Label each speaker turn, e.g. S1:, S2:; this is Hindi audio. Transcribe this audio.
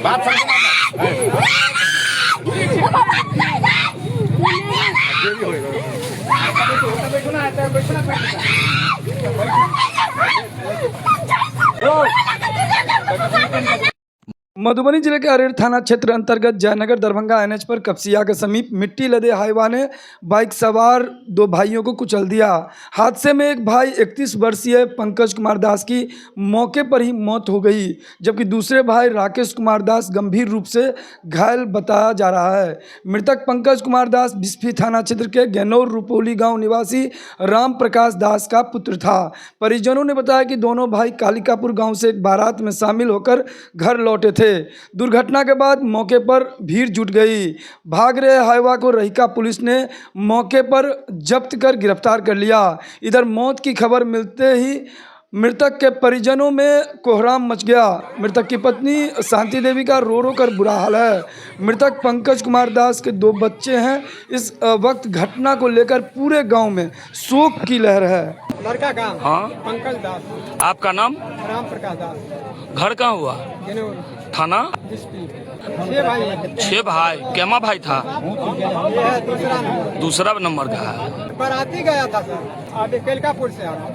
S1: बात
S2: मधुबनी जिले के अरेर थाना क्षेत्र अंतर्गत जयनगर दरभंगा एनएच पर कपसिया के समीप मिट्टी लदे हाईवा ने बाइक सवार दो भाइयों को कुचल दिया। हादसे में एक भाई 31 वर्षीय पंकज कुमार दास की मौके पर ही मौत हो गई, जबकि दूसरे भाई राकेश कुमार दास गंभीर रूप से घायल बताया जा रहा है। मृतक पंकज कुमार दास बिस्फी थाना क्षेत्र के गैनौर रुपोली गाँव निवासी राम प्रकाश दास का पुत्र था। परिजनों ने बताया कि दोनों भाई कालिकापुर गाँव से एक बारात में शामिल होकर घर लौटे थे। दुर्घटना के बाद मौके पर भीड़ जुट गई। भाग रहे हाईवा को रहिका पुलिस ने मौके पर जब्त कर गिरफ्तार कर लिया। इधर मौत की खबर मिलते ही मृतक के परिजनों में कोहराम मच गया। मृतक की पत्नी शांति देवी का रो रो कर बुरा हाल है। मृतक पंकज कुमार दास के दो बच्चे हैं। इस वक्त घटना को लेकर पूरे गांव में शोक की लहर है।
S3: लड़का का
S4: हाँ,
S3: पंकज दास।
S4: आपका नाम?
S3: राम प्रकाश दास।
S4: घर कहाँ हुआ?
S3: गैनौर
S4: थाना?
S3: बिस्फी। 6 भाई।
S4: 6 भाई। कैमा भाई था?
S3: ये है दूसरा नंबर।
S4: दूसरा नंबर का है।
S3: बाराती गया था सर, अभी केलकापुर से आ रहा।